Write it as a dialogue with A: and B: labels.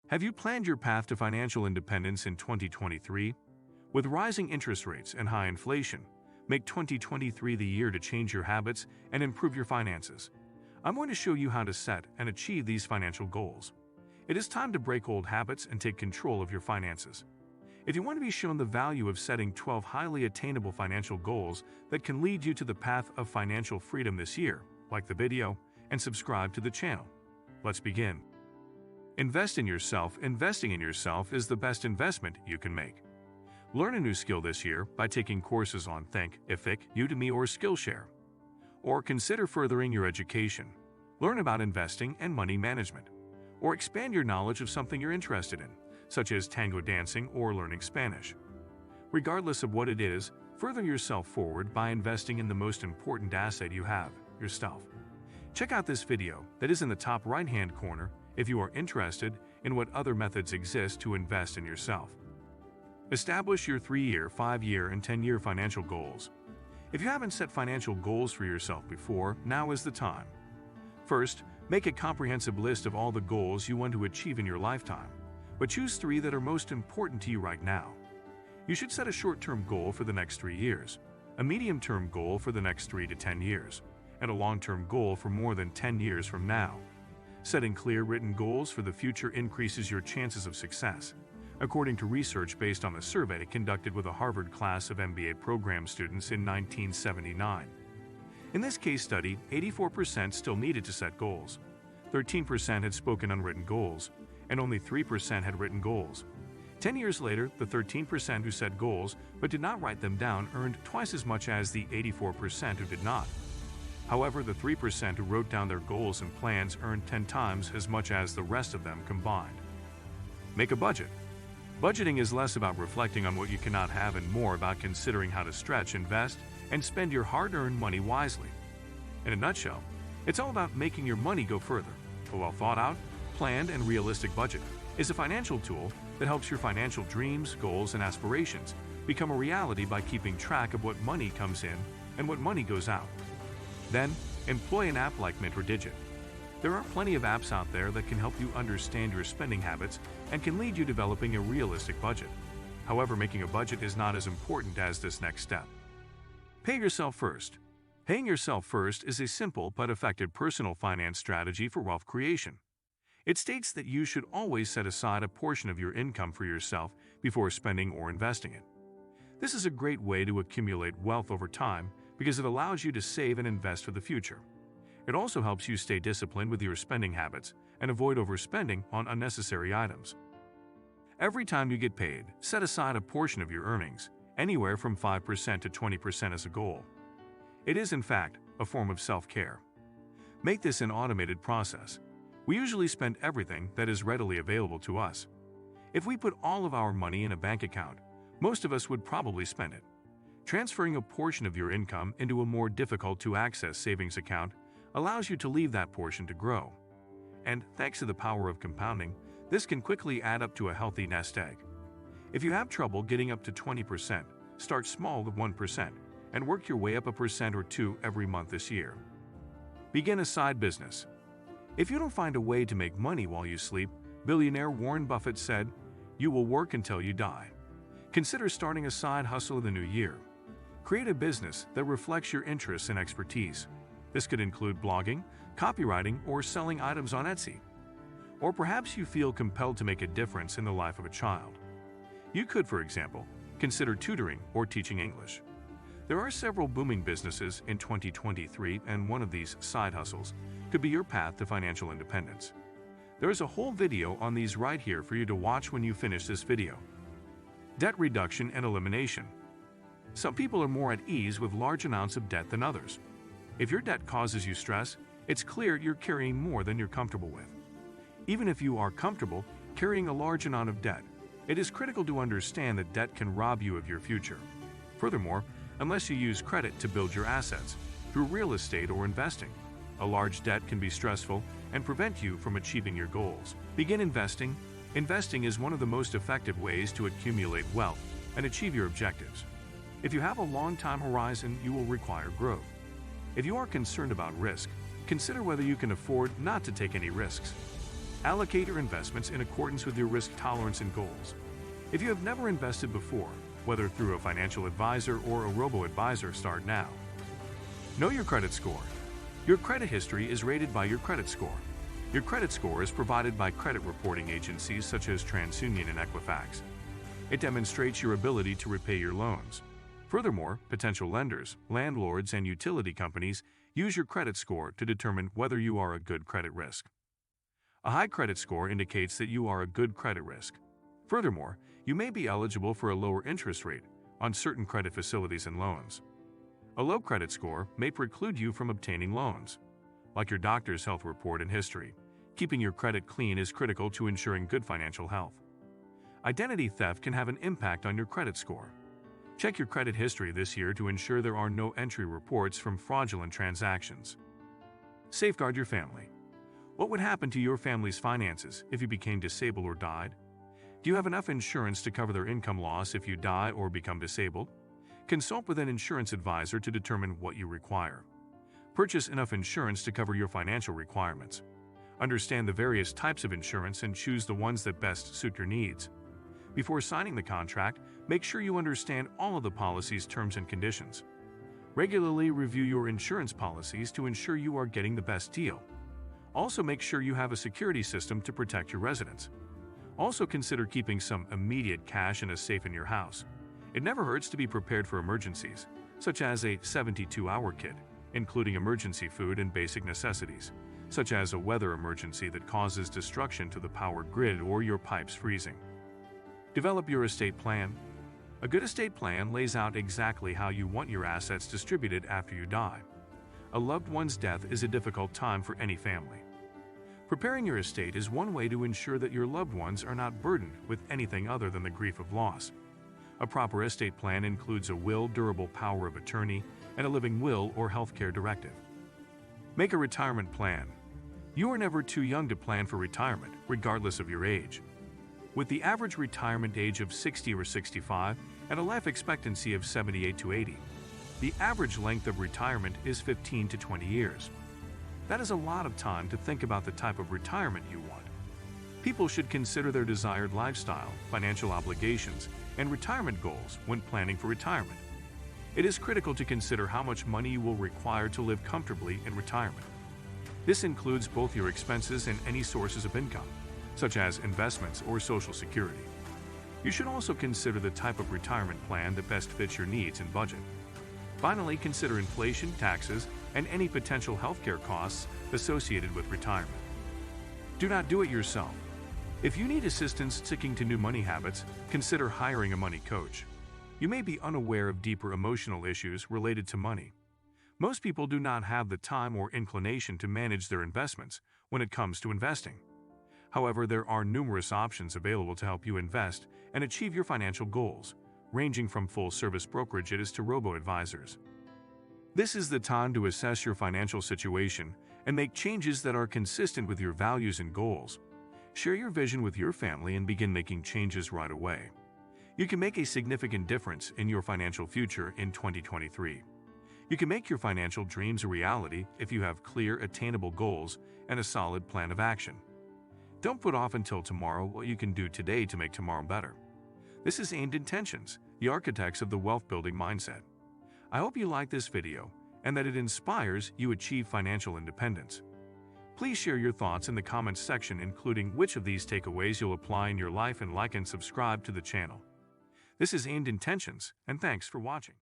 A: Have you planned your path to financial independence in 2023? With rising interest rates and high inflation, make 2023 the year to change your habits and improve your finances. I'm going to show you how to set and achieve these financial goals. It is time to break old habits and take control of your finances. If you want to be shown the value of setting 12 highly attainable financial goals that can lead you to the path of financial freedom this year, like the video and subscribe to the channel. Let's begin. Invest in yourself. Investing in yourself is the best investment you can make. Learn a new skill this year by taking courses on Think, Ific, Udemy, or Skillshare. Or consider furthering your education. Learn about investing and money management. Or expand your knowledge of something you're interested in, such as tango dancing or learning Spanish. Regardless of what it is, further yourself forward by investing in the most important asset you have, yourself. Check out this video that is in the top right-hand corner if you are interested in what other methods exist to invest in yourself. Establish your 3-year, 5-year, and 10-year financial goals. If you haven't set financial goals for yourself before, now is the time. First, make a comprehensive list of all the goals you want to achieve in your lifetime, but choose 3 that are most important to you right now. You should set a short-term goal for the next 3 years, a medium-term goal for the next 3 to 10 years, and a long-term goal for more than 10 years from now. Setting clear written goals for the future increases your chances of success, according to research based on a survey conducted with a Harvard class of MBA program students in 1979. In this case study, 84% still needed to set goals, 13% had spoken unwritten goals, and only 3% had written goals. 10 years later, the 13% who set goals but did not write them down earned twice as much as the 84% who did not. However, the 3% who wrote down their goals and plans earned 10 times as much as the rest of them combined. Make a budget. Budgeting is less about reflecting on what you cannot have and more about considering how to stretch, invest, and spend your hard-earned money wisely. In a nutshell, it's all about making your money go further. A well-thought-out, planned, and realistic budget is a financial tool that helps your financial dreams, goals, and aspirations become a reality by keeping track of what money comes in and what money goes out. Then, employ an app like Mint or Digit. There are plenty of apps out there that can help you understand your spending habits and can lead you developing a realistic budget. However, making a budget is not as important as this next step. Pay yourself first. Paying yourself first is a simple but effective personal finance strategy for wealth creation. It states that you should always set aside a portion of your income for yourself before spending or investing it. This is a great way to accumulate wealth over time because it allows you to save and invest for the future. It also helps you stay disciplined with your spending habits and avoid overspending on unnecessary items. Every time you get paid, set aside a portion of your earnings, anywhere from 5% to 20% as a goal. It is, in fact, a form of self-care. Make this an automated process. We usually spend everything that is readily available to us. If we put all of our money in a bank account, most of us would probably spend it. Transferring a portion of your income into a more difficult-to-access savings account allows you to leave that portion to grow. And thanks to the power of compounding, this can quickly add up to a healthy nest egg. If you have trouble getting up to 20%, start small with 1% and work your way up 1% or 2% every month this year. Begin a side business. If you don't find a way to make money while you sleep, billionaire Warren Buffett said, "You will work until you die." Consider starting a side hustle in the new year. Create a business that reflects your interests and expertise. This could include blogging, copywriting, or selling items on Etsy. Or perhaps you feel compelled to make a difference in the life of a child. You could, for example, consider tutoring or teaching English. There are several booming businesses in 2023, and one of these side hustles could be your path to financial independence. There is a whole video on these right here for you to watch when you finish this video. Debt reduction and elimination. Some people are more at ease with large amounts of debt than others. If your debt causes you stress, it's clear you're carrying more than you're comfortable with. Even if you are comfortable carrying a large amount of debt, it is critical to understand that debt can rob you of your future. Furthermore, unless you use credit to build your assets through real estate or investing, a large debt can be stressful and prevent you from achieving your goals. Begin investing. Investing is one of the most effective ways to accumulate wealth and achieve your objectives. If you have a long time horizon, you will require growth. If you are concerned about risk, consider whether you can afford not to take any risks. Allocate your investments in accordance with your risk tolerance and goals. If you have never invested before, whether through a financial advisor or a robo-advisor, start now. Know your credit score. Your credit history is rated by your credit score. Your credit score is provided by credit reporting agencies such as TransUnion and Equifax. It demonstrates your ability to repay your loans. Furthermore, potential lenders, landlords, and utility companies use your credit score to determine whether you are a good credit risk. A high credit score indicates that you are a good credit risk. Furthermore, you may be eligible for a lower interest rate on certain credit facilities and loans. A low credit score may preclude you from obtaining loans, like your doctor's health report and history. Keeping your credit clean is critical to ensuring good financial health. Identity theft can have an impact on your credit score. Check your credit history this year to ensure there are no entry reports from fraudulent transactions. Safeguard your family. What would happen to your family's finances if you became disabled or died? Do you have enough insurance to cover their income loss if you die or become disabled? Consult with an insurance advisor to determine what you require. Purchase enough insurance to cover your financial requirements. Understand the various types of insurance and choose the ones that best suit your needs. Before signing the contract, make sure you understand all of the policy's terms and conditions. Regularly review your insurance policies to ensure you are getting the best deal. Also, make sure you have a security system to protect your residents. Also, consider keeping some immediate cash in a safe in your house. It never hurts to be prepared for emergencies, such as a 72-hour kit, including emergency food and basic necessities, such as a weather emergency that causes destruction to the power grid or your pipes freezing. Develop your estate plan. A good estate plan lays out exactly how you want your assets distributed after you die. A loved one's death is a difficult time for any family. Preparing your estate is one way to ensure that your loved ones are not burdened with anything other than the grief of loss. A proper estate plan includes a will, durable power of attorney, and a living will or healthcare directive. Make a retirement plan. You are never too young to plan for retirement, regardless of your age. With the average retirement age of 60 or 65 and a life expectancy of 78 to 80, the average length of retirement is 15 to 20 years. That is a lot of time to think about the type of retirement you want. People should consider their desired lifestyle, financial obligations, and retirement goals when planning for retirement. It is critical to consider how much money you will require to live comfortably in retirement. This includes both your expenses and any sources of income, such as investments or Social Security. You should also consider the type of retirement plan that best fits your needs and budget. Finally, consider inflation, taxes, and any potential healthcare costs associated with retirement. Do not do it yourself. If you need assistance sticking to new money habits, consider hiring a money coach. You may be unaware of deeper emotional issues related to money. Most people do not have the time or inclination to manage their investments when it comes to investing. However, there are numerous options available to help you invest and achieve your financial goals, ranging from full-service brokerages to robo-advisors. This is the time to assess your financial situation and make changes that are consistent with your values and goals. Share your vision with your family and begin making changes right away. You can make a significant difference in your financial future in 2023. You can make your financial dreams a reality if you have clear, attainable goals and a solid plan of action. Don't put off until tomorrow what you can do today to make tomorrow better. This is Aimed Intentions, the architects of the wealth-building mindset. I hope you like this video and that it inspires you achieve financial independence. Please share your thoughts in the comments section, including which of these takeaways you'll apply in your life, and like and subscribe to the channel. This is Aimed Intentions, and thanks for watching.